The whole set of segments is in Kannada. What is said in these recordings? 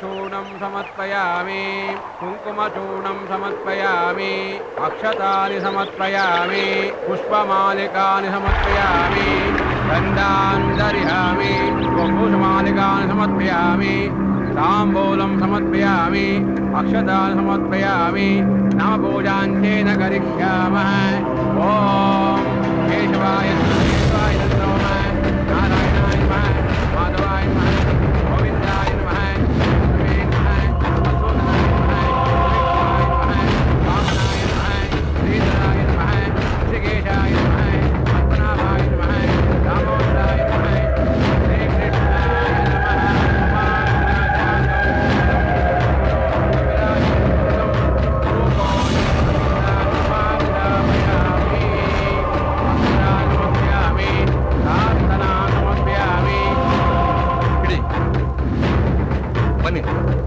चूर्णं समर्पयामि कुंकुमचूर्णं समर्पयामि अक्षतानि समर्पयामि पुष्पमालिकानि समर्पयामि गन्धान् दर्शयामि पुष्पमालिकानि समर्पयामि ताम्बूलं समर्पयामि अक्षतानि समर्पयामि नाम पूजाञ्चेन करिष्यामः। ओम केशवाय केशवाय नमः नारायणाय नमः माधवाय नमः गोविन्दाय नमः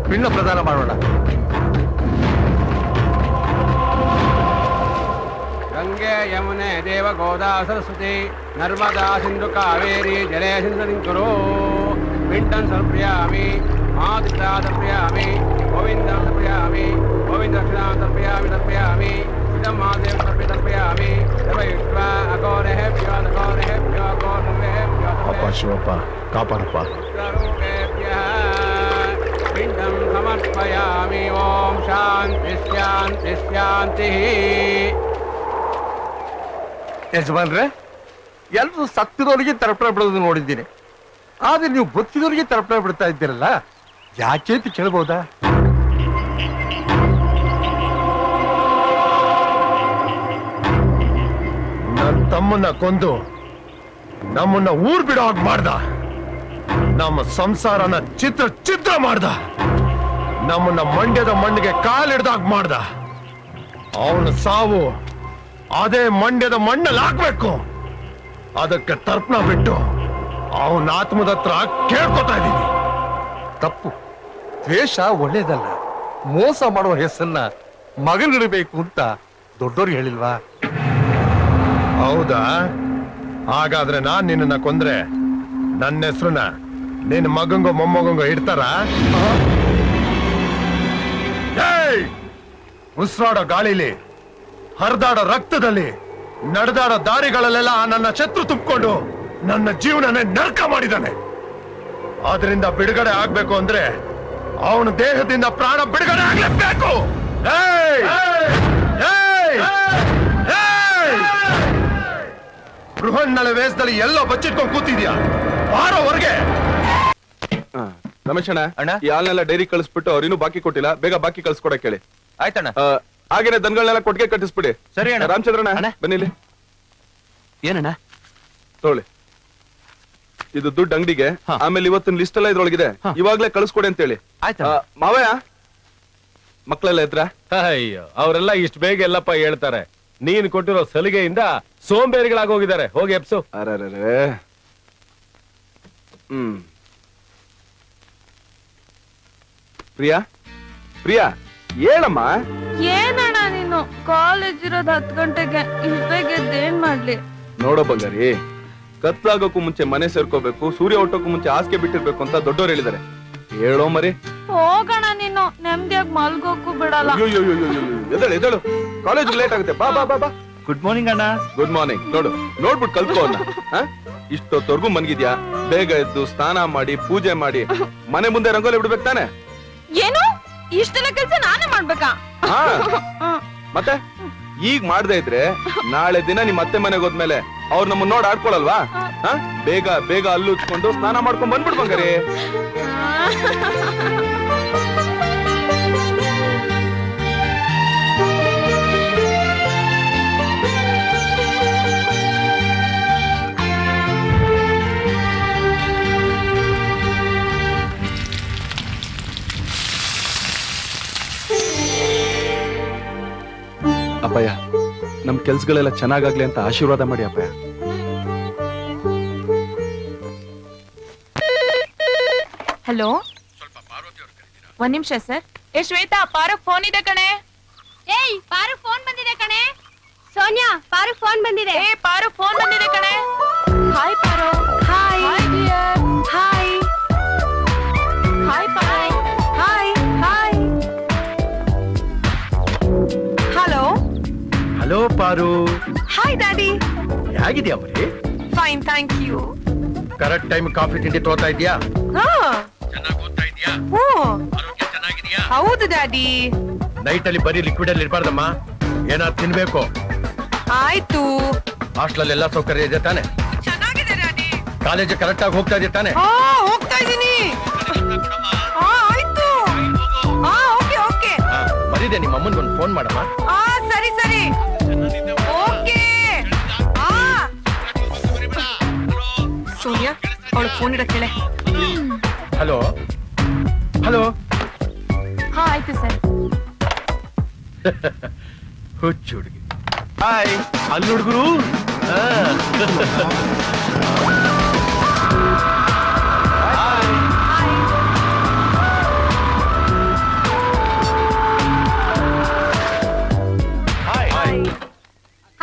ಪಿಂಡ ಪ್ರದಾನ ಮಾಡೋಣ. ಗಂಗೆ ಯಮುನೆ ದೇವ ಗೋದಾ ಸರಸ್ವತಿ ನರ್ಮದಾ ಸಿಂಧು ಕಾವೇರಿ ಜಲೇ ಸಿಂಧು ಪಿಂಡಂ ಸಮರ್ಪಯಾಮಿ ಮಾತೃತಾ ತರ್ಪಯಾಮಿ ಗೋವಿಂದಂ ತರ್ಪಯಾಮಿ ಗೋವಿಂದ ರಕ್ಷಣಾಂ ತರ್ಪಯಾಮಿ ಇದಂ ಮಾದೇವ ತರ್ಪಯಾಮಿ ತವಯುಕ್ತ ಅಘೋರೇಭ್ಯೋ ಅಘೋರೇಭ್ಯೋ ಅಘೋರೇಭ್ಯೋ ಅಪ್ಪ ಶಿವಪ್ಪ ಕಾಪಾಡಪ್ಪ. पिंडं समर्पयामि। ओम शांति शांति शांति। ಯಜಮಾನ್ರೆ, ಎಲ್ಲರೂ ಸತ್ತಿರೋರಿಗೆ ತರ್ಪಣೆ ಬಿಡೋದು ನೋಡಿದ್ದೀನಿ, ಆದ್ರೆ ನೀವು ಬದುಕಿದವರಿಗೆ ತರ್ಪಣೆ ಬಿಡ್ತಾ ಇದ್ದೀರಲ್ಲ, ಯಾಕೆ ಅಂತ ಕೇಳ್ಬೋದಾ? ನನ್ನ ತಮ್ಮನ್ನ ಕೊಂದು ನಮ್ಮನ್ನ ಊರ್ ಬಿಡೋ ಹಾಗೆ ಮಾಡ್ದ, ನಮ್ಮ ಸಂಸಾರನ ಚಿತ್ರ ಚಿತ್ರ ಮಾಡ್ದ, ನಮ್ಮನ್ನ ಮಂಡ್ಯದ ಮಣ್ಣಿಗೆ ಕಾಲಿಡ್ದಾಗ ಮಾಡ್ದ. ಅವನ ಸಾವು ಅದೇ ಮಂಡ್ಯದ ಮಣ್ಣಲ್ಲಿ ಹಾಕ್ಬೇಕು. ಅದಕ್ಕೆ ತರ್ಪಣ ಬಿಟ್ಟು ಅವನ ಆತ್ಮದ ಹತ್ರ ಕೇಳ್ಕೊತಾ ಇದ್ದೀನಿ. ತಪ್ಪು, ದ್ವೇಷ ಒಳ್ಳೇದಲ್ಲ. ಮೋಸ ಮಾಡುವ ಹೆಸರನ್ನ ಮಗನಿಡಬೇಕು ಅಂತ ದೊಡ್ಡೋರು ಹೇಳಿಲ್ವಾ? ಹೌದಾ? ಹಾಗಾದ್ರೆ ನಾನ್ ನಿನ್ನ ಕೊಂದ್ರೆ ನನ್ನ ಹೆಸರನ್ನ ನಿನ್ನ ಮಗಂಗೋ ಮೊಮ್ಮಗಂಗೋ ಇಡ್ತಾರ? ಉಸಿರಾಡೋ ಗಾಳಿಲಿ, ಹರಿದಾಡೋ ರಕ್ತದಲ್ಲಿ, ನಡೆದಾಡೋ ದಾರಿಗಳಲ್ಲೆಲ್ಲ ನನ್ನ ಶತ್ರು ತುಂಬಿಕೊಂಡು ನನ್ನ ಜೀವನನೇ ನರಕ ಮಾಡಿದ್ದಾನೆ. ಆದ್ರಿಂದ ಬಿಡುಗಡೆ ಆಗ್ಬೇಕು ಅಂದ್ರೆ ಅವನ ದೇಹದಿಂದ ಪ್ರಾಣ ಬಿಡುಗಡೆ ಆಗ್ಲೇಬೇಕು. ಬೃಹನ್ನಳ ವೇಷದಲ್ಲಿ ಎಲ್ಲ ಬಚ್ಚಿಟ್ಕೊಂಡು ಕೂತಿದ್ಯಾ? ಬಾರೋವರೆಗೆ. ರಮೇಶ್ ಅಣ್ಣ, ಈ ಹಾಲ್ನೆಲ್ಲ ಡೈರಿ ಕಳಿಸ್ಬಿಟ್ಟು ಅವ್ರಿನ್ನೂ ಬಾಕಿ ಕೊಟ್ಟಿಲ್ಲ, ಬೇಗ ಬಾಕಿ ಕಳ್ಸ್ಕೊಡಕ್ ಹೇಳಿ. ಆಯ್ತಣ್ಣ. ಹಾಗೇನೆ ದನಗಳನ್ನೆಲ್ಲ ಕೊಟ್ಟಿಗೆ ಕಟ್ಟಿಸ್ಬಿಡಿ. ಸರಿ ಅಣ್ಣ. ರಾಮಚಂದ್ರಣ್ಣ ಬನ್ನಿಲಿ. ಏನಣ್ಣ? ತೊಗೊಳ್ಳಿ. ಇದು ದುಡ್ಡು ಅಂಗಡಿಗೆ, ಹಾ. ಆಮೇಲೆ ಇವತ್ತಿನ ಲಿಸ್ಟ್ ಎಲ್ಲ ಇದ್ರೊಳಗಿದೆ. ಹಾ. ಇವಾಗ್ಲೇ ಕಳಿಸ್ಕೊಡಿ ಅಂತ ಹೇಳಿ. ಆಯ್ತಾ? ಮಾವಯ್ಯ, ಮಕ್ಕಳೆಲ್ಲ ಇದ್ರ? ಅಯ್ಯೋ, ಅವರೆಲ್ಲ ಇಷ್ಟು ಬೇಗ ಎಲ್ಲಪ್ಪ ಹೇಳ್ತಾರೆ. ನೀನ್ ಕೊಟ್ಟಿರೋ ಸಲಿಗೆಯಿಂದ ಸೋಂಬೇರಿಗಳಾಗೋಗಿದ್ದಾರೆ. ಹೋಗಿ ಎಪ್ಸು. ಅರೇ. ಪ್ರಿಯಾ, ಪ್ರಿಯಾ, ಹೇಳಮ್ಮ. ಏನಣ್ಣ ನೀನು? ಕಾಲೇಜ್ ಇರೋದ್ 10 ಗಂಟೆಗೆ, ಇಷ್ಟ ಬೇಗ ಏನ್ ಮಾಡ್ಲಿ? ನೋಡೋ ಬಂಗಾರಿ, ಕತ್ಲಾಗೋಕ್ಕೂ ಮುಂಚೆ ಮನೆ ಸೇರ್ಕೋಬೇಕು, ಸೂರ್ಯ ಹುಟ್ಟೋಕ್ಕೂ ಮುಂಚೆ ಹಾಸಿಗೆ ಬಿಟ್ಟಿರ್ಬೇಕು ಅಂತ ದೊಡ್ಡೋರು ಹೇಳಿದ್ದಾರೆ. ಹೇಳೋ ಮರಿ. ಹೋಗೋಣ, ನೀನು ನೆಮ್ಮದಿಯಾಗಿ ಮಲ್ಗೋಕು ಬಿಡಲ್ಲ. ಎದಳು ಕಾಲೇಜ್ ಲೇಟ್ ಆಗುತ್ತೆ. ಬಾ ಬಾ ಬಾ ಬಾ. ಗುಡ್ ಮಾರ್ನಿಂಗ್ ಅಣ್ಣ. Good morning. ನೋಡ್ಬಿಟ್ಟು ಕಲ್ತ್ಕೋ ಅನ್ನ. ಇಷ್ಟೊತ್ತವರೆಗೂ ಮನ್ಗಿದ್ಯಾ? ಬೇಗ ಎದ್ದು ಸ್ನಾನ ಮಾಡಿ ಪೂಜೆ ಮಾಡಿ ಮನೆ ಮುಂದೆ ರಂಗೋಲಿ ಬಿಡ್ಬೇಕು ತಾನೆ? ಏನು ಇಷ್ಟೆಲ್ಲ ಕೆಲ್ಸ ನಾನೇ ಮಾಡ್ಬೇಕಾ? ಹಾ, ಮತ್ತೆ ಈಗ ಮಾಡ್ದೆ ಇದ್ರೆ ನಾಳೆ ದಿನ ನಿಮ್ ಅತ್ತೆ ಮನೆಗೆ ಹೋದ್ಮೇಲೆ ಅವ್ರು ನಮ್ಮನ್ನ ನೋಡ್ ಆಡ್ಕೊಳಲ್ವಾ? ಬೇಗ ಬೇಗ ಅಲ್ಲು ಉಚ್ಕೊಂಡು ಸ್ನಾನ ಮಾಡ್ಕೊಂಡ್ ಬಂದ್ಬಿಡ್ ಬಂಗಾರಿ. ಅಪ್ಪಯ್ಯ, ನಮ್ ಕೆಲ್ಸಗಳೆಲ್ಲ ಚೆನ್ನಾಗಾಗ್ಲಿ ಅಂತ ಆಶೀರ್ವಾದ ಮಾಡಿ ಅಪ್ಪಯ್ಯ. ಹಲೋ, ಒಂದ್ ನಿಮಿಷ ಸರ್. ಶ್ವೇತಾ, ಪಾರಕ್ ಫೋನ್ ಇದೆ ಕಣೆ. ಏಯ್, ಪಾರು ಫೋನ್ ಬಂದಿದೆ ಕಣೆ. ಸೋನಿಯಾ, ಪಾರು ಫೋನ್ ಬಂದಿದೆ. ಪಾರು ಫೋನ್ ಬಂದಿದೆ ಕಣೆ. Hi Paru. Hi dear. Hi hi Paru. Hi hi. Hello hello Paru, hi daddy. ಹೇಗಿದ್ಯಾ ಮರಿ? Fine, thank you. Correct time coffee ತಿಂಡಿ ತೋತಾ ಇದ್ಯಾ? ಹೌದು ಡ್ಯಾಡಿ. ನೈಟ್ ಅಲ್ಲಿ ಬರೀ ಲಿಕ್ವಿಡ್ ಅಲ್ಲಿ ಇರ್ಬಾರ್ದಮ್ಮ, ಏನಾದ್ರು ತಿನ್ಬೇಕು. ಆಯ್ತು. ಹಾಸ್ಟೆಲ್ ಎಲ್ಲ ಸೌಕರ್ಯ ಇದೆ ತಾನೆ? ಚೆನ್ನಾಗಿದೆ ಡ್ಯಾಡಿ. ಕಾಲೇಜ್ ಕರೆಕ್ಟ್ ಆಗಿ ಹೋಗ್ತಾ ಇದೆ ತಾನೆ? ಹೋಗ್ತಾ ಇದೀನಿ. ಆಯ್ತು. Okay okay. ಮರಿದೆ ನಿಮ್ಮ ಅಮ್ಮನ್ಗೆ ಒಂದು ಫೋನ್ ಮಾಡಮ್ಮ. ಸರಿ ಸರಿ. ಓಕೆ. ಸೋನಿಯಾ, ಅವಳು ಫೋನ್ ಇಡಕ್ಕೆ ಹೇಳೆ. Hello hello. ಆಯ್ತು ಸರ್. ಹುಚ್ಚು ಹುಡುಗಿ. ಹಾಯ್. ಅಲ್ಲಿ ಹುಡುಗರು.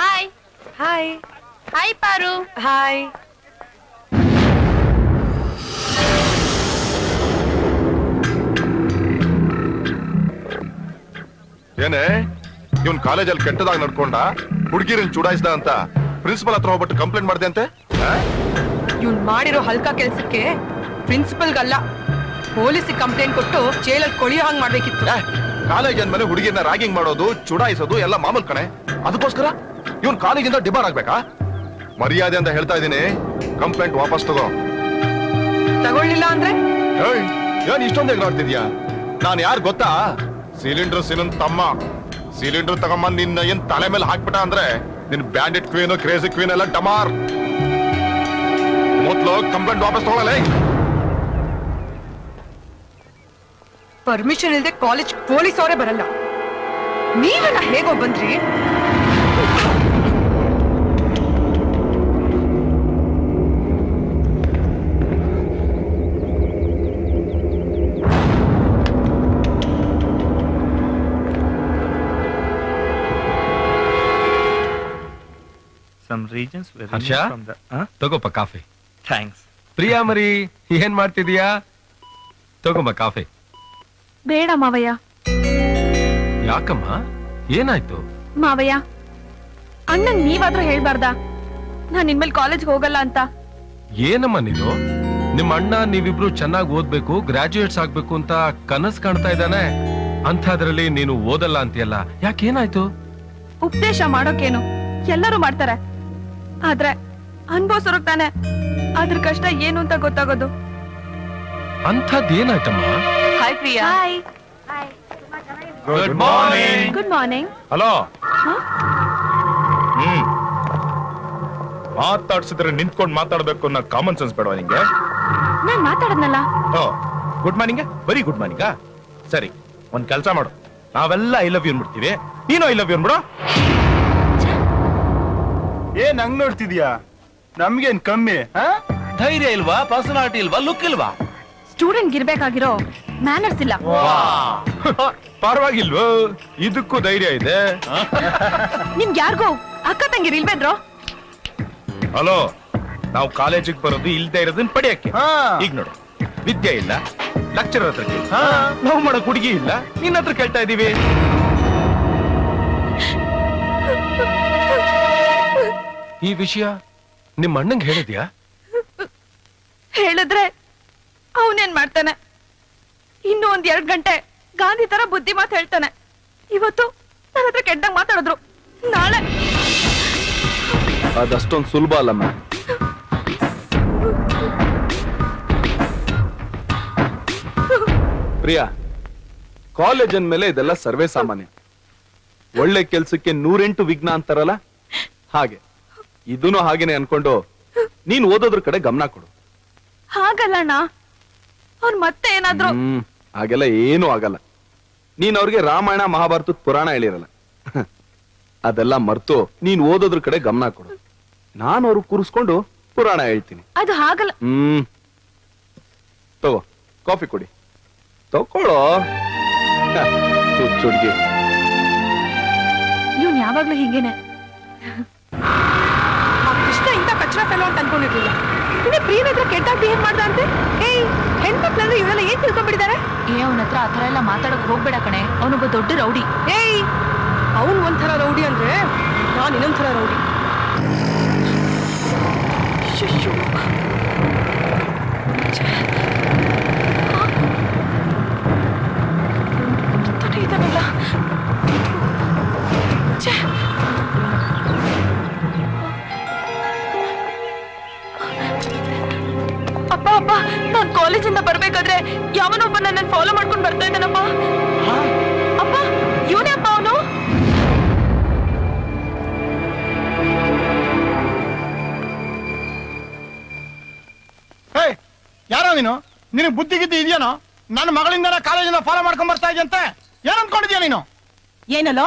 Hi hi hi Paru. Hi. ಏನೇ ಇವನ್ ಕಾಲೇಜಲ್ಲಿ ಕೆಟ್ಟದಾಗ ನಡ್ಕೊಂಡ, ಹುಡುಗಿರನ್ ಚುಡಾಯಿಸ್ದ ಅಂತ ಪ್ರಿನ್ಸಿಪಲ್ ಹತ್ರ ಹೋಗ್ಬಿಟ್ಟು ಕಂಪ್ಲೇಂಟ್ ಮಾಡಿದೆ ಅಂತೆ. ಇವ್ನ್ ಮಾಡಿರೋ ಹಲ್ಕ ಕೆಲ್ಸಕ್ಕೆ ಪ್ರಿನ್ಸಿಪಲ್ಗಲ್ಲ, ಪೊಲೀಸಿಗೆ ಕಂಪ್ಲೇಂಟ್ ಕೊಟ್ಟು ಜೈಲಲ್ಲಿ ಕೊಳಿಯೋ ಹಂಗ್ ಮಾಡ್ಬೇಕಿತ್ತು. ಕಾಲೇಜ್ ಅಂದ್ಮೇಲೆ ಹುಡುಗಿರ್ನ ರ್ಯಾಗಿಂಗ್ ಮಾಡೋದು, ಚುಡಾಯಿಸೋದು ಎಲ್ಲ ಮಾಮೂಲ್ ಕಣೆ. ಅದಕ್ಕೋಸ್ಕರ ಇವನ್ ಕಾಲೇಜಿಂದ ಡಿಬಾರ್ ಆಗ್ಬೇಕಾ? ಮರ್ಯಾದೆ ಅಂತ ಹೇಳ್ತಾ ಇದೀನಿ, ಕಂಪ್ಲೇಂಟ್ ವಾಪಸ್ ತಗೋ. ತಗೊಳ್ಳಿಲ್ಲ ಅಂದ್ರೆ? ಏನ್ ಇಷ್ಟೊಂದು ಎಗ್ರಾಡ್ತಿದ್ಯಾ? ನಾನ್ ಯಾರು ಗೊತ್ತಾ? ಸಿಲಿಂಡರ್ ಸಿನನ್ ತಮ್ಮ. ಸಿಲಿಂಡರ್ ತಗೊಂಬಂದ್ ನಿನ್ನ ಏನ್ ತಲೆ ಮೇಲೆ ಹಾಕ್ಬಿಟ್ಟ ಅಂದ್ರೆ ನಿನ್ ಬ್ಯಾಂಡೆಡ್ ಕ್ವೀನ್, ಕ್ರೇಜಿ ಕ್ವೀನ್ ಎಲ್ಲ ಡಮಾರ್. ಮೊದ್ಲು ಕಂಪ್ಲೇಂಟ್ ವಾಪಸ್ ತಗೊಳ್ಳಲೇ. ಪರ್ಮಿಷನ್ ಇಲ್ಲದೆ ಕಾಲೇಜ್ ಪೊಲೀಸ್ ಅವರೇ ಬರಲ್ಲ. ನೀವೆಲ್ಲ ಹೇಗೋ ಬಂದ್ರಿ? Some regions were Harsha, removed from the ತಗೋಪ ಕಾಫಿ. thanks. ಪ್ರಿಯಾ ಮರಿ, ಏನ್ ಮಾಡ್ತಿದೀಯಾ? ತಗೋಮ್ಮ ಕಾಫಿ. ಬೇಡ ಮಾವಯ್ಯ. ಯಾಕಮ್ಮ, ಏನಾಯ್ತು? ಮಾವಯ್ಯ, ಅಣ್ಣಂಗ್ ನೀವಾದ್ರೂ ಹೇಳ್ಬಾರ್ದಾ ನಾನ್ ಇನ್ಮೇಲೆ ಕಾಲೇಜ್ ಹೋಗಲ್ಲ ಅಂತ? ಏನಮ್ಮ ನೀನು? ನಿಮ್ಮ ಅಣ್ಣ ನೀವಿಬ್ರು ಚೆನ್ನಾಗಿ ಓದ್ಬೇಕು, ಗ್ರಾಜುಯೇಟ್ಸ್ ಆಗ್ಬೇಕು ಅಂತ ಕನಸು ಕಾಣ್ತಾ ಇದ್ದಾನೆ. ಅಂಥದ್ರಲ್ಲಿ ನೀನು ಓದಲ್ಲ ಅಂತೀಯಲ್ಲ, ಯಾಕೇನಾಯ್ತು? ಉಪದೇಶ ಮಾಡೋಕೇನು, ಎಲ್ಲರೂ ಮಾಡ್ತಾರೆ. ಆದ್ರೆ ಅನ್ಭವಿಸೋರ್ಗ್ ತಾನೆ ಅದ್ರ ಕಷ್ಟ ಏನು ಅಂತ ಗೊತ್ತಾಗೋದು. ಅಂಥದ್ದೇನಾಯ್ತಮ್ಮ? Hi Priya. Hi. Good morning. Good morning. Hello. ಮಾತಾಡ್ಸಿದ್ರೆ ನಿಂತ್ಕೊಂಡು ಮಾತಾಡ್ಬೇಕು ಅನ್ನೋ ಕಾಮನ್ ಸೆನ್ಸ್ ಬೇಡವಾ ನಿಂಗೆ? ನಾನ್ ಮಾತಾಡದ್ನಲ್ಲ. Good morning, very good morning. ಸರಿ, ಒಂದ್ ಕೆಲ್ಸ ಮಾಡು, ನಾವೆಲ್ಲ ಐ ಲವ್ ಯು ಅನ್ಬಿಡ್ತೀವಿ, ನೀನು ಐ ಲವ್ ಯು ಅನ್ಬಿಡು. ಏನ್ ಹಂಗ್ ನೋಡ್ತಿದ್ಯಾ? ನಮ್ಗೇನ್ ಕಮ್ಮಿ? ಧೈರ್ಯ ಇಲ್ವಾ, ಪರ್ಸನಾಲಿಟಿ ಇಲ್ವಾ, ಲುಕ್ ಇಲ್ವಾ? ಸ್ಟೂಡೆಂಟ್ ಇರ್ಬೇಕಾಗಿರೋ ಮ್ಯಾನರ್ಸ್ ಇಲ್ಲ. ಪರವಾಗಿಲ್ವೋ, ಇದಕ್ಕೂ ಧೈರ್ಯ ಇದೆ. ನಿಮ್ಗೆ ಯಾರಿಗೂ ಅಕ್ಕ ತಂಗಿರ್ ಇಲ್ವೇದ್ರೋ? ಹಲೋ, ನಾವು ಕಾಲೇಜಿಗೆ ಬರೋದು ಇಲ್ದೇ ಇರೋದನ್ನ ಪಡೆಯಕ್ಕೆ. ಈಗ ನೋಡು, ವಿದ್ಯೆ ಇಲ್ಲ, ಲೆಕ್ಚರರ್ ಹತ್ರ ಕೇಳಿ, ನಾವು ಮಾಡಕ್ ಹುಡುಗಿ ಇಲ್ಲ, ನಿನ್ನ ಹತ್ರ ಕೇಳ್ತಾ ಇದೀವಿ. ಈ ವಿಷಯ ನಿಮ್ಮ ಅಣ್ಣಂಗೆ ಹೇಳಿದ್ಯಾ? ಹೇಳಿದ್ರೆ ಅವನೇನ್ ಮಾಡ್ತಾನೆ? ಇನ್ನು ಒಂದ್ 2 ಗಂಟೆ ಗಾಂಧಿ ತರ ಬುದ್ಧಿ ಮಾತು ಹೇಳ್ತಾನೆ. ಇವತ್ತು ನನ್ನ ಹತ್ರ ಕೆಟ್ಟಂಗ್ ಮಾತಾಡಿದ್ರು, ನಾಳೆ ಅದಷ್ಟೊಂದು ಸುಲಭ ಅಲ್ಲಮ್ಮ. ಪ್ರಿಯಾ, ಕಾಲೇಜ್ ಅಂದ್ಮೇಲೆ ಇದೆಲ್ಲ ಸರ್ವೇ ಸಾಮಾನ್ಯ. ಒಳ್ಳೆ ಕೆಲ್ಸಕ್ಕೆ 108 ವಿಘ್ನ ಅಂತಾರಲ್ಲ, ಹಾಗೆ ಇದೂನು ಹಾಗೇನೆ ಅನ್ಕೊಂಡು ನೀನ್ ಓದೋದ್ರ ಕಡೆ ಗಮನ ಕೊಡು. ಹಾಗಲ್ಲಣ್ಣ, ಅವ್ನ್ ಮತ್ತೆ ಏನಾದ್ರು. ಹಾಗೆಲ್ಲ ಏನೂ ಆಗಲ್ಲ. ನೀನ್ ಅವ್ರಿಗೆ ರಾಮಾಯಣ ಮಹಾಭಾರತದ ಪುರಾಣ ಹೇಳಿರಲ್ಲ, ಅದೆಲ್ಲ ಮರ್ತು ನೀನ್ ಓದೋದ್ರ ಕಡೆ ಗಮನ ಕೊಡು. ನಾನು ಅವ್ರು ಕೂರಿಸ್ಕೊಂಡು ಪುರಾಣ ಹೇಳ್ತೀನಿ. ಅದು ಹಾಗಲ್ಲ. ತಗೋ, ಕಾಫಿ ಕೊಡಿ. ತಗೊಳ್ಳೋ ಹುಡುಗಿ. ಇವ್ನ್ ಯಾವಾಗ್ಲೂ ಹೀಗೇನೆ. ಕೃಷ್ಣ ಇಂತ ಕಚ್ಚರ ಫೆಲೋ ಅಂತ ಅನ್ಕೊಂಡಿರ್ಲಿಲ್ಲ. ಇನ್ನ ಪ್ರಿಯನ ಹತ್ರ ಕೆಟ್ಟಾಗಿ ಬಿಹೇವ್ ಮಾಡ್ದ ಅಂತೆ. ಏಯ್, ಹೆಣ್ಮಕ್ಳಂದ್ರೆ ಇವರೆಲ್ಲ ಏನ್ ತಿಳ್ಕೊಂಡ್ಬಿಟ್ಟಿದ್ದಾರೆ? ಅವನ ಹತ್ರ ಆತರ ಎಲ್ಲ ಮಾತಾಡಕ್ ಹೋಗ್ಬೇಡ ಕಣೆ, ಅವನೊಬ್ಬ ದೊಡ್ಡ ರೌಡಿ. ಏಯ್, ಅವನ್ ಒಂಥರ ರೌಡಿ ಅಂದ್ರೆ ನಾನ್ ಇನ್ನೊಂಥರ ರೌಡಿ. ಅಪ್ಪ ಅಪ್ಪ, ನಾನ್ ಕಾಲೇಜಿಂದ ಬರ್ಬೇಕಾದ್ರೆ ಯಾವನೊಬ್ಬ ನನ್ನ ಫಾಲೋ ಮಾಡ್ಕೊಂಡು ಬರ್ತಾ ಇದ್ದಾನಪ್ಪ. ಅಪ್ಪ, ಇವನೇ ಅಪ್ಪ ಅವನು. ಯಾರೋ ನೀನು? ನಿನಗೆ ಬುದ್ಧಿ ಗಿದ್ದಿ ಇದೆಯೇನೋ? ನನ್ನ ಮಗಳಿಂದ ಕಾಲೇಜಿಂದ ಫಾಲೋ ಮಾಡ್ಕೊಂಡ್ ಬರ್ತಾ ಇದೆಯಂತೆ. ಏನ್ ಅನ್ಕೊಂಡಿದ್ಯಾ ನೀನು? ಏನಲ್ಲೋ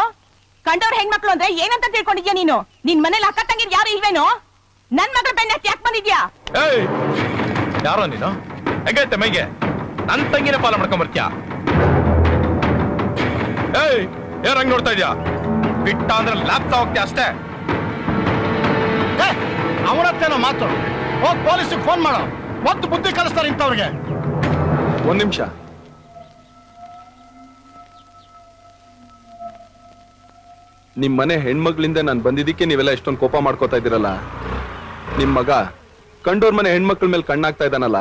ಕಂಡವ್ರ ಹೆಣ್ಮಕ್ಳು ಅಂದ್ರೆ ಏನಂತ ತಿಳ್ಕೊಂಡಿದ್ಯಾ ನೀನು? ನಿನ್ ಮನೇಲಿ ಅಕ್ಕ ತಂಗಿರ್ ಯಾರು ಇಲ್ವೇನೋ? ನನ್ ಮಗಳ ಬೆನ್ನ ಯಾಕೆ ಬಂದಿದ್ಯಾ? ಯಾರೋ ನೀನು? ಹೆಂಗೈತೆ ಮೈಗೆ? ನನ್ ತಂಗಿನ ಫಾಲೋ ಮಾಡ್ಕೊಂಡ್ ಬರ್ತೀಯಾ? ಏನ್ ಹಂಗ್ ನೋಡ್ತಾ ಇದ್ಯಾ? ಬಿಟ್ಟ ಅಂದ್ರೆ ಲ್ಯಾಪ್ತಾ ಹೋಗ್ತೀಯ ಅಷ್ಟೇ. ಅವನತ್ತೇನೋ ಮಾತು. ಹೋಗ್ ಪೊಲೀಸಿಗೆ ಫೋನ್ ಮಾಡೋ, ಮತ್ತು ಬುದ್ಧಿ ಕಲಿಸ್ತಾರೆ ಇಂಥವ್ರಿಗೆ. ಒಂದ್ ನಿಮಿಷ. ನಿಮ್ ಮನೆ ಹೆಣ್ಮಕ್ಳಿಂದ ನಾನು ಬಂದಿದ್ದಕ್ಕೆ ನೀವೆಲ್ಲ ಎಷ್ಟೊಂದು ಕೋಪ ಮಾಡ್ಕೋತಾ ಇದ್ದೀರಲ್ಲ. ನಿಮ್ ಮಗ ಕಂಡೋರ್ ಮನೆ ಹೆಣ್ಮಕ್ಳ ಮೇಲೆ ಕಣ್ಣಾಗ್ತಾ ಇದ್ದಾನಲ್ಲ,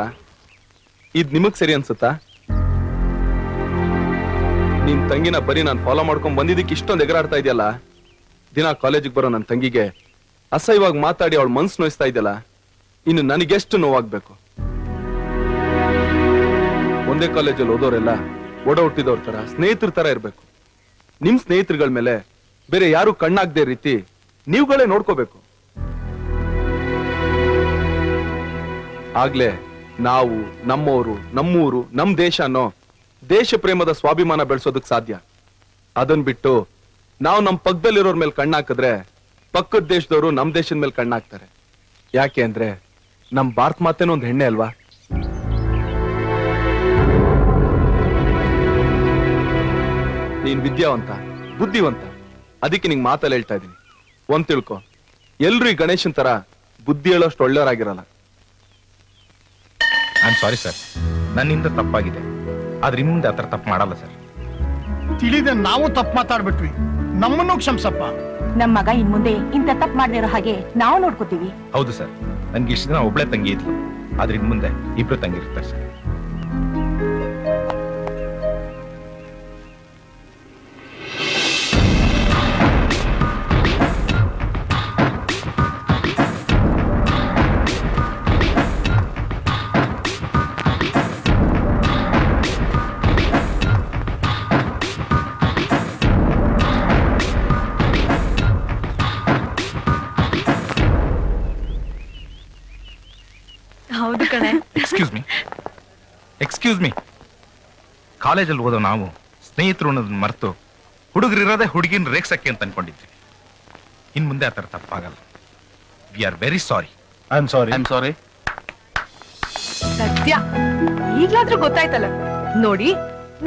ಇದ್ ನಿಮಗ್ ಸರಿ ಅನ್ಸುತ್ತಾ? ನಿನ್ ತಂಗಿನ ಬರೀ ನಾನು ಫಾಲೋ ಮಾಡ್ಕೊಂಡ್ ಬಂದಿದ್ದಕ್ಕೆ ಇಷ್ಟೊಂದು ಎಗರಾಡ್ತಾ ಇದೆಯಲ್ಲ. ದಿನ ಕಾಲೇಜಿಗೆ ಬರೋ ನನ್ನ ತಂಗಿಗೆ ಅಸಹ್ಯವಾಗಿ ಮಾತಾಡಿ ಅವಳ ಮನ್ಸು ನೋಯಿಸ್ತಾ ಇದೆಯಲ್ಲ, ಇನ್ನು ನನಗೆಷ್ಟು ನೋವಾಗ್ಬೇಕು? ಒಂದೇ ಕಾಲೇಜಲ್ಲಿ ಓದೋರೆಲ್ಲ ಒಡ ಹುಟ್ಟಿದವ್ರ ತರ ಸ್ನೇಹಿತರ ತರ ಇರ್ಬೇಕು. ನಿಮ್ ಸ್ನೇಹಿತರುಗಳ ಮೇಲೆ ಬೇರೆ ಯಾರು ಕಣ್ಣಾಗದೆ ರೀತಿ ನೀವುಗಳೇ ನೋಡ್ಕೋಬೇಕು. ಆಗ್ಲೇ ನಾವು, ನಮ್ಮವರು, ನಮ್ಮೂರು, ನಮ್ ದೇಶ ಅನ್ನೋ ದೇಶ ಪ್ರೇಮದ ಸ್ವಾಭಿಮಾನ ಬೆಳೆಸೋದಕ್ ಸಾಧ್ಯ. ಅದನ್ ಬಿಟ್ಟು ನಾವು ನಮ್ ಪಕ್ಕದಲ್ಲಿರೋರ್ ಮೇಲೆ ಕಣ್ಣಾಕಿದ್ರೆ ಪಕ್ಕದ ದೇಶದವರು ನಮ್ ದೇಶದ ಮೇಲೆ ಕಣ್ಣಾಕ್ತಾರೆ. ಯಾಕೆ ಅಂದ್ರೆ ನಮ್ ಭಾರತ ಮಾತೇನೋ ಒಂದ್ ಹೆಣ್ಣೆ ಅಲ್ವಾ? ನೀನ್ ವಿದ್ಯಾವಂತ, ಬುದ್ಧಿವಂತ, ಅದಕ್ಕೆ ನಿಂಗೆ ಮಾತಲ್ಲಿ ಹೇಳ್ತಾ ಇದೀನಿ. ಒಂದ್ ತಿಳ್ಕೊ, ಎಲ್ರು ಈ ಗಣೇಶನ್ ತರ ಬುದ್ಧಿ ಹೇಳೋಷ್ಟು ಒಳ್ಳೆಯವರಾಗಿರಲ್ಲ. ಐ ಆಮ್ ಸಾರಿ ಸರ್, ನನ್ನಿಂದ ತಪ್ಪಾಗಿದೆ. ಆದ್ರೆ ಇನ್ಮುಂದೆ ಆತರ ತಪ್ಪು ಮಾಡಲ್ಲ ಸರ್. ತಿಳಿದೆ ನಾವು ತಪ್ಪು ಮಾತಾಡ್ಬಿಟ್ವಿ, ನಮ್ಮನ್ನು ಕ್ಷಮಿಸಪ್ಪ. ನಮ್ ಮಗ ಇನ್ ಮುಂದೆ ಇಂತ ತಪ್ಪು ಮಾಡದಿರೋ ಹಾಗೆ ನಾವು ನೋಡ್ಕೋತೀವಿ. ಹೌದು ಸರ್, ನನ್ಗೆ ಇಷ್ಟು ದಿನ ಒಬ್ಳೆ ತಂಗಿ ಇದ್ಲು, ಆದ್ರೆ ಇನ್ ಮುಂದೆ ಇಬ್ರು ತಂಗಿ ಇರ್ತಾರೆ ಸರ್. ಹೌದು ಕಣೆ. ಎಕ್ಸ್ಕ್ಯೂಸ್ ಮೀ ಕಾಲೇಜಲ್ಲಿ ಓದೋ ನಾವು ಸ್ನೇಹಿತರು ಅನ್ನೋದನ್ನ ಮರೆತು ಹುಡುಗರಿರೋದೇ ಹುಡುಗಿನ ರೇಗ್ಸಕ್ಕೆ ಅಂತ ಅನ್ಕೊಂಡಿದ್ವಿ. ಇನ್ ಮುಂದೆ ಆ ಥರ ತಪ್ಪಾಗಲ್ಲ. We are very sorry. I am sorry. ಸತ್ಯ ಈಗ್ಲಾದ್ರೂ ಗೊತ್ತಾಯ್ತಲ್ಲ. ನೋಡಿ,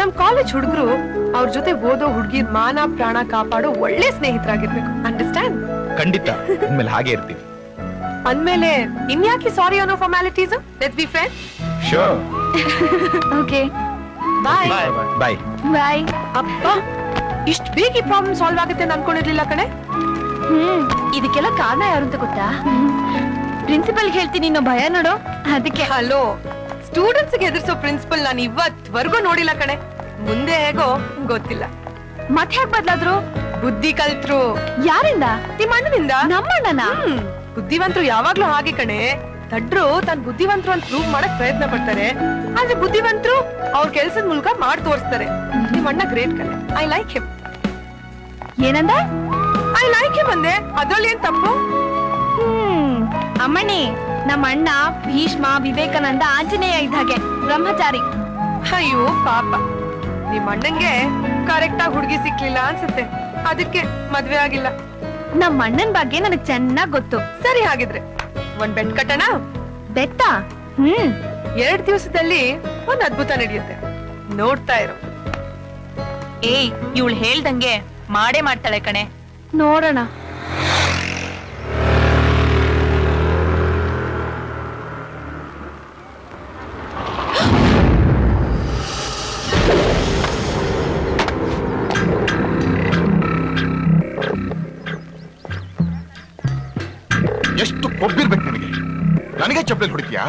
ನಮ್ ಕಾಲೇಜ್ ಹುಡುಗರು ಅವ್ರ ಜೊತೆ ಓದೋ ಹುಡುಗಿರ್ ಮಾನ ಪ್ರಾಣ ಕಾಪಾಡೋ ಒಳ್ಳೆ ಸ್ನೇಹಿತರಾಗಿರ್ಬೇಕು. ಅಂಡರ್ಸ್ಟ್ಯಾಂಡ್? ಖಂಡಿತ ಇನ್ಮೇಲೆ ಹಾಗೆ ಇರ್ತೀವಿ. ಅಂದ್ಮೇಲೆ ಇನ್ಯಾಕೆ ಸಾರಿ ಅನ್ನೋ formalities? Let's be friends. Sure. Okay bye. Bye. Bye. ಅಪ್ಪ, ಇಷ್ಟು ಬೇಗ ಈ ಪ್ರಾಬ್ಲಮ್ ಸಾಲ್ವ್ ಆಗುತ್ತೆ ಅಂತ ಅನ್ಕೊಂಡಿರ್ಲಿಲ್ಲ ಕಣೆ. ಇದಕ್ಕೆಲ್ಲ ಕಾರಣ ಯಾರು ಅಂತ ಗೊತ್ತಾ? ಪ್ರಿನ್ಸಿಪಲ್ ಹೇಳ್ತೀನಿ ಅನ್ನೋ ಭಯ ನೋಡು, ಅದಕ್ಕೆ. ಹಲೋ, ಸ್ಟೂಡೆಂಟ್ಸ್ ಗೆ ಎದುರಿಸೋ ಪ್ರಿನ್ಸಿಪಲ್ ನಾನು ಇವತ್ವರೆಗೂ ನೋಡಿಲ್ಲ ಕಣೆ. ಮುಂದೆ ಹೇಗೋ ಗೊತ್ತಿಲ್ಲ. ಮತ್ತೆ ಹೇಗ್ ಬದ್ಲಾದ್ರು? ಬುದ್ಧಿ ಕಲ್ತ್ರು. ಯಾರಿಂದ? ನಿಮ್ಮ ಅಣ್ಣನಿಂದ. ನಮ್ಮಣ್ಣನ? ಬುದ್ಧಿವಂತರು ಯಾವಾಗ್ಲೂ ಹಾಗೆ ಕಣೆ. ತಡ್ರು ತನ್ ಬುದ್ಧಿವಂತರು ಅಂತ ಪ್ರೂವ್ ಮಾಡಕ್ ಪ್ರಯತ್ನ ಪಡ್ತಾರೆ, ಆದ್ರೆ ಬುದ್ಧಿವಂತರು ಅವ್ರ ಕೆಲ್ಸದ ಮೂಲಕ ಮಾಡಿ ತೋರಿಸ್ತಾರೆ. ನಿಮ್ಮ ಅಣ್ಣ ಗ್ರೇಟ್ ಕಣೆ. I like him. ಏನಂದ? ಐ ಲೈಕ್ ಹಿಮ್ ಅಂದೆ. ಅದ್ರಲ್ಲಿ ಏನ್ ತಪ್ಪು? ಅಮ್ಮಣ್ಣಿ, ನಮ್ಮ ಅಣ್ಣ ಭೀಷ್ಮ, ವಿವೇಕಾನಂದ, ಆಂಜನೇಯ ಇದ್ದ ಹಾಗೆ ಬ್ರಹ್ಮಚಾರಿ. ಅಯ್ಯೋ ಪಾಪ, ನಿಮ್ಮ ಅಣ್ಣಂಗೆ ಕರೆಕ್ಟ್ ಆಗಿ ಹುಡುಗಿ ಸಿಕ್ಲಿಲ್ಲ ಅನ್ಸುತ್ತೆ, ಅದಕ್ಕೆ ಮದ್ವೆ ಆಗಿಲ್ಲ. ನಮ್ಮ ಅಣ್ಣನ್ ಬಗ್ಗೆ ನನಗ್ ಚೆನ್ನಾಗ್ ಗೊತ್ತು. ಸರಿ, ಹಾಗಿದ್ರೆ ಒಂದ್ ಬೆಟ್ ಕಟ್ಟಣ. ಬೆಟ್ಟ? 2 ದಿವಸದಲ್ಲಿ ಒಂದ್ ಅದ್ಭುತ ನಡೆಯುತ್ತೆ, ನೋಡ್ತಾ ಇರು. ಏಯ್, ಇವಳು ಹೇಳ್ದಂಗೆ ಮಾಡೇ ಮಾಡ್ತಾಳೆ ಕಣೆ. ನೋಡೋಣ. ಎಷ್ಟು ಕೊಬ್ಬಿರ್ಬೇಕು ನಿನಗೆ? ನನಗೆ ಚಪ್ಪಲಿ ಹೊಡಿತೀಯಾ?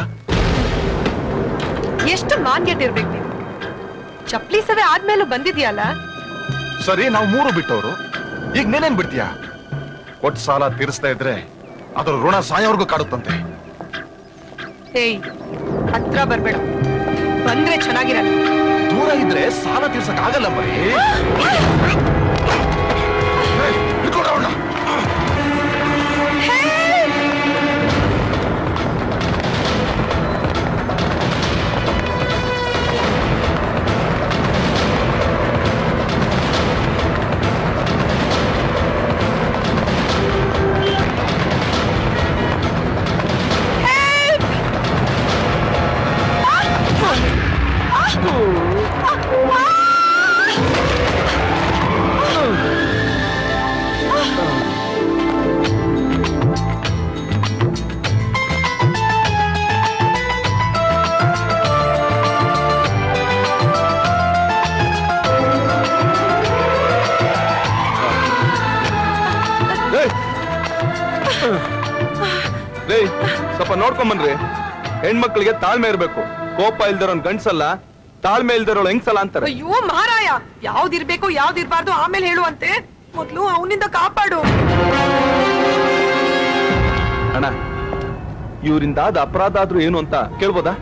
ಎಷ್ಟು ಮಾನ್ಗೆಟ್ಟಿರ್ಬೇಕು ನೀನು. ಚಪ್ಲಿ ಸವೆ ಆದ್ಮೇಲೂ ಬಂದಿದ್ಯಲ್ಲ. ಸರಿ, ನಾವು 3 ಬಿಟ್ಟವರು, ಈಗ ನೀನೇನ್ ಬಿಡ್ತೀಯಾ? ಕೊಟ್ಟು ಸಾಲ ತೀರಿಸ್ತಾ ಇದ್ರೆ ಅದರ ಋಣ ಸಾಯೋವರೆಗೂ ಕಾಡುತ್ತಂತೆ. ಏಯ್, ಹತ್ರ ಬರ್ಬೇಡ. ಬಂದ್ರೆ ಚೆನ್ನಾಗಿರಲ್ಲ. ದೂರ ಇದ್ರೆ ಸಾಲ ತೀರ್ಸಕ್ ಆಗಲ್ಲ ಬರೀ. ಸ್ವಲ್ಪ ನೋಡ್ಕೊಂಬನ್ರಿ. ಹೆಣ್ಮಕ್ಳಿಗೆ ತಾಳ್ಮೆ ಇರ್ಬೇಕು. ಕೋಪ ಇಲ್ದಿರೋನ್ ಗಂಡ್ಸಲ್ಲ, ತಾಳ್ಮೆ ಇಲ್ದಿರೋಳು ಹೆಂಗ್ಸಲ್ಲ ಅಂತಾರೆ. ಅಯ್ಯೋ ಮಹಾರಾಯ, ಯಾವ್ದಿರ್ಬೇಕು ಯಾವ್ದಿರ್ಬಾರ್ದು ಆಮೇಲೆ ಹೇಳುವಂತೆ, ಮೊದ್ಲು ಅವನಿಂದ ಕಾಪಾಡು. ಅಣ್ಣ, ಇವರಿಂದಾದ ಅಪರಾಧ ಆದ್ರೂ ಏನು ಅಂತ ಕೇಳ್ಬೋದಾ?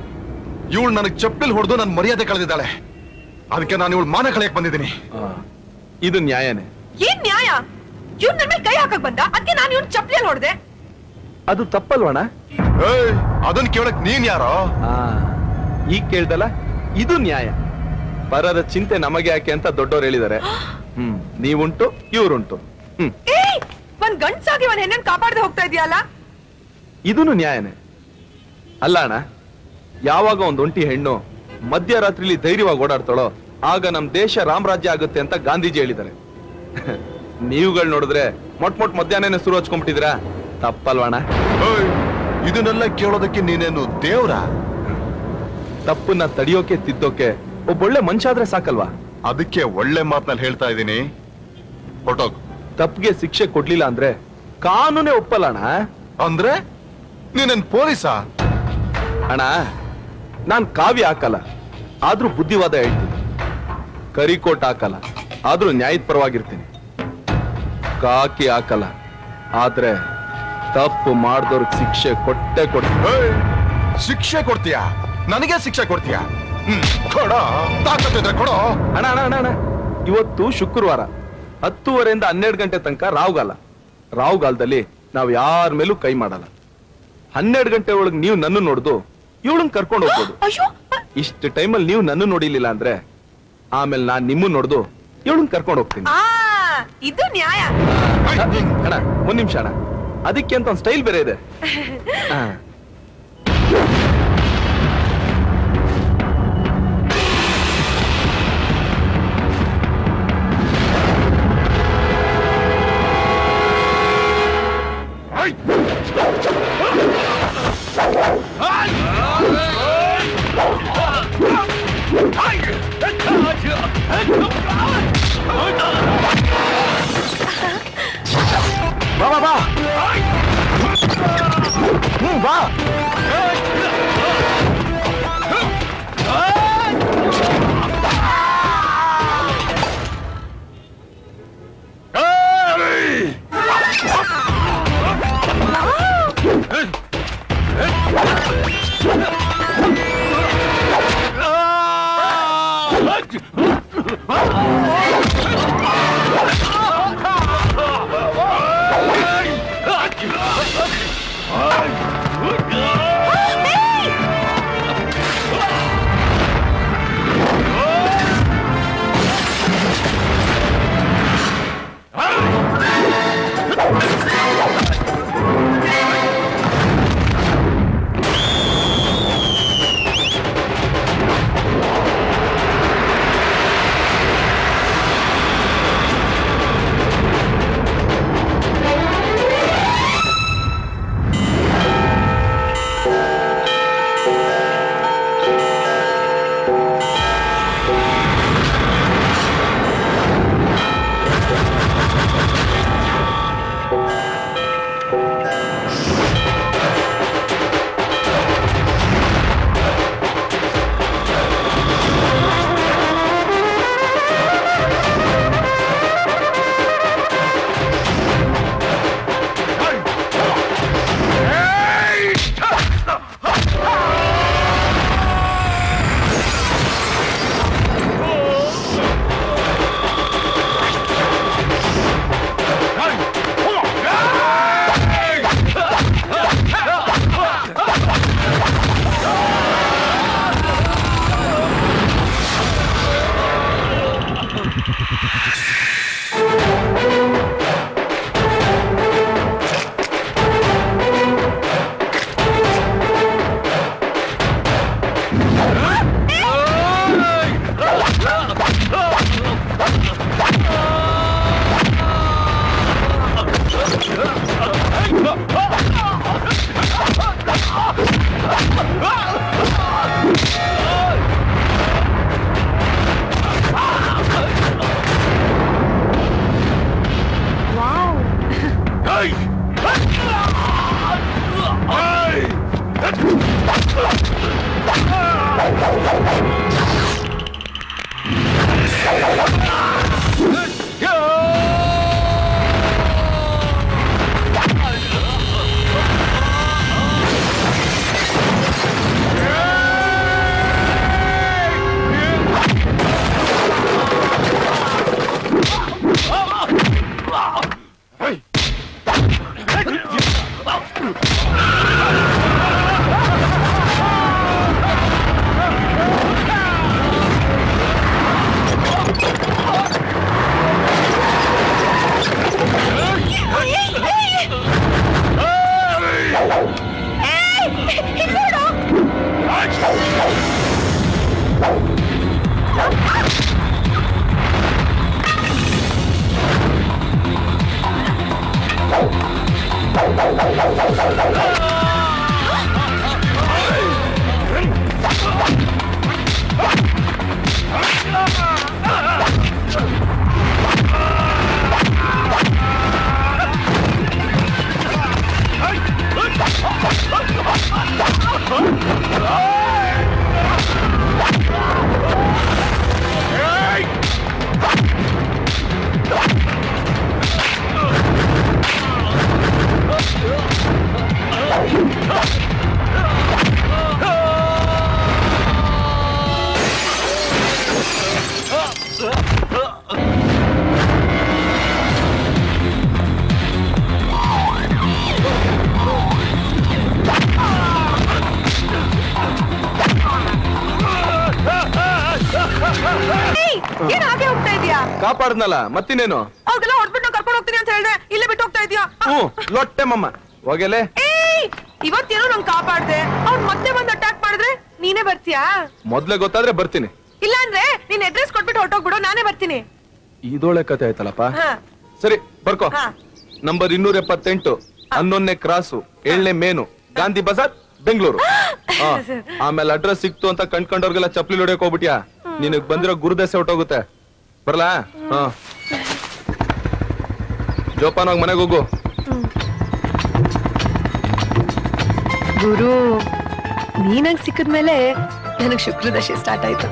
ಇವಳು ನನಗ್ ಚಪ್ಪಲಿ ಹೊಡೆದು ನನ್ ಮರ್ಯಾದೆ ಕಳೆದಿದ್ದಾಳೆ, ಅದಕ್ಕೆ ನಾನು ಇವಳು ಮಾನ ಕಳೆಯಕ್ ಬಂದಿದ್ದೀನಿ. ಇದು ನ್ಯಾಯನೇ? ಏನ್ ನ್ಯಾಯ? ಇವ್ನ ನನ್ನ ಮೇಲೆ ಕೈ ಹಾಕಕ್ ಬಂದ, ಅದಕ್ಕೆ ನಾನು ಇವ್ನ ಚಪ್ಪಲಿಯಲ್ಲಿ ಹೊಡೆದೆ. ಅದು ತಪ್ಪಲ್ವಣ? ಅದನ್ನ ಕೇಳಕ್ ನೀನ್ ಯಾರೋ? ಈಗ ಕೇಳ್ದಲ್ಲ, ಇದು ನ್ಯಾಯ. ಪರರ ಚಿಂತೆ ನಮಗೆ ಯಾಕೆ ಅಂತ ದೊಡ್ಡವ್ರು ಹೇಳಿದ್ದಾರೆ. ನೀವುಂಟು, ಇವ್ರುಂಟು. ಒಂದ್ ಗಂಡ್ಸಾಗಿ ಒಂದ್ ಹೆಣ್ಣನ್ ಕಾಪಾಡದೆ ಹೋಗ್ತಾ ಇದೆಯಲ್ಲ, ಇದೂನು ನ್ಯಾಯನೇ ಅಲ್ಲ ಅಣ್ಣ? ಯಾವಾಗ ಒಂದ್ ಒಂಟಿ ಹೆಣ್ಣು ಮಧ್ಯರಾತ್ರಿಲಿ ಧೈರ್ಯವಾಗಿ ಓಡಾಡ್ತಾಳೋ ಆಗ ನಮ್ ದೇಶ ರಾಮರಾಜ್ಯ ಆಗುತ್ತೆ ಅಂತ ಗಾಂಧೀಜಿ ಹೇಳಿದ್ದಾರೆ. ನೀವುಗಳು ನೋಡಿದ್ರೆ ಮೊಟ್ ಮಧ್ಯಾಹ್ನ ಸುರು ಹಚ್ಕೊಂಡ್ಬಿಟ್ಟಿದ್ರ, ತಪ್ಪಲ್ವಣ? ಇದನ್ನೆಲ್ಲ ಕೇಳೋದಕ್ಕೆ ನೀನೇನು ದೇವ್ರ? ತಪ್ಪನ್ನ ತಡಿಯೋಕೆ ತಿದ್ದೋಕೆ ಒಬ್ಬೊಳ್ಳೆ ಮನುಷ್ಯ ಆದ್ರೆ ಸಾಕಲ್ವಾ? ಅದಕ್ಕೆ ಒಳ್ಳೆ ಮಾತ್ನಲ್ಲಿ ಹೇಳ್ತಾ ಇದ್ದೀನಿ, ಹೊರಟೋಗು. ತಪ್ಪಿಗೆ ಶಿಕ್ಷೆ ಕೊಡ್ಲಿಲ್ಲ ಅಂದ್ರೆ ಕಾನೂನೇ ಒಪ್ಪಲ್ಲಣ್ಣ. ಅಂದ್ರೆ ನೀನೇನ್ ಪೊಲೀಸಾ? ಅಣ್ಣ, ನಾನ್ ಕಾವ್ಯ ಹಾಕಲ್ಲ, ಆದ್ರೂ ಬುದ್ಧಿವಾದ ಹೇಳ್ತೀನಿ. ಕರಿಕೋಟ್ ಹಾಕಲ್ಲ, ಆದ್ರೂ ನ್ಯಾಯದ ಪರವಾಗಿರ್ತೀನಿ. ಕಾಕಿ ಹಾಕಲ್ಲ, ಆದ್ರೆ ತಪ್ಪು ಮಾಡ್ದವ್ರಿಗೆ ಶಿಕ್ಷೆ ಕೊಟ್ಟೆ ಕೊಡ್ತೀನಿ. ಶಿಕ್ಷೆ ಕೊಡ್ತೀಯಾ? ನನಗೆ ಶಿಕ್ಷೆ ಕೊಡ್ತೀಯಾ? ಕೊಡೋ, ತಾಕತ್ತಿದ್ರೆ ಕೊಡೋ. ಅಣ್ಣ ಅಣ್ಣ ಅಣ್ಣ, ಇವತ್ತು ಶುಕ್ರವಾರ 10:30 ಇಂದ 12 ಗಂಟೆ ತನಕ ರಾವ್ಗಾಲ. ರಾವ್ಗಾಲದಲ್ಲಿ ನಾವ್ ಯಾರ ಮೇಲೂ ಕೈ ಮಾಡಲ್ಲ. 12 ಗಂಟೆ ಒಳಗೆ ನೀವು ನನ್ನ ನೋಡ್ದು ಇವಳನ್ ಕರ್ಕೊಂಡು ಹೋಗ್ಬೋದು. ಇಷ್ಟು ಟೈಮಲ್ಲಿ ನೀವು ನನ್ನ ನೋಡಿಲಿಲ್ಲ ಅಂದ್ರೆ ಆಮೇಲೆ ನಾನ್ ನಿಮ್ಮನ್ನ ನೋಡ್ದು ಇವಳನ್ ಕರ್ಕೊಂಡು ಹೋಗ್ತೀನಿ. ಇದು ನ್ಯಾಯ. ಅಣ್ಣ ಒಂದ್ ನಿಮಿಷ ಅಣ್ಣ, ಅದಕ್ಕೆ ಅಂತ ಒಂದು ಸ್ಟೈಲ್ ಬೇರೆ ಇದೆ. ಬಾ ಬಾ ಬಾ ಬಾ ಕಾಪಾಡ್ನಲ್ಲ ಮತ್ತಿನೇನು? ಅವ್ರಿಗೆಲ್ಲ ಹೊಡ್ಬಿಟ್ಟು ಕರ್ಕೊಂಡು ಹೋಗ್ತೀನಿ ಅಂತ ಹೇಳ್ದೆ, ಇಲ್ಲೇ ಬಿಟ್ಟು ಹೋಗ್ತಾ ಇದೀಯಾ? ಲೊಟ್ಟೆ ಮಮ್ಮ ಹೋಗಲೇ. ಇವತ್ತೇನೋ ನಂಗೆ ಕಾಪಾಡ್ದೆ, ಅವ್ನ್ ಮತ್ತೆ ಬಂದು ಅಟ್ಯಾಕ್ ಮಾಡಿದ್ರೆ ನೀನೇ ಬರ್ತೀಯಾ? ಮೊದ್ಲೇ ಗೊತ್ತಾದ್ರೆ ಬರ್ತೀನಿ. ಇಲ್ಲ ಅಂದ್ರೆ ನೀನ್ ಅಡ್ರೆಸ್ ಕೊಟ್ಬಿಟ್ಟು ಹೊರಟೋಗ್ಬಿಡು, ನಾನೇ ಬರ್ತೀನಿ. ಇದೊಳೆ ಕತೆ ಆಯ್ತಲ್ಲಪ್ಪ. ಸರಿ ಬರ್ಕೋ. ನಂಬರ್ 278, 11ನೇ ಕ್ರಾಸು, 7ನೇ ಮೇನು, ಗಾಂಧಿ ಬಜಾರ್, ಬೆಂಗಳೂರು. ಆಮೇಲೆ ಅಡ್ರೆಸ್ ಸಿಕ್ತು ಅಂತ ಕಂಡ್ಕೊಂಡವ್ರಿಗೆಲ್ಲ ಚಪ್ಲಿ ಹೊಡಿಯಕ್ ಹೋಗ್ಬಿಟ್ಯಾ, ನಿನಗ್ ಬಂದಿರೋ ಗುರುದೆಸೆ ಹೊಟ್ಟೋಗುತ್ತೆ. ಬರ್ಲಾ? ಜೋಪಾನಾಗ್ ಮನೆಗೆ ಹೋಗು. ಗುರು, ನೀನಂಗ್ ಸಿಕ್ಕದ್ಮೇಲೆ ನನಗ್ ಶುಕ್ರದಶೆ ಸ್ಟಾರ್ಟ್ ಆಯ್ತು.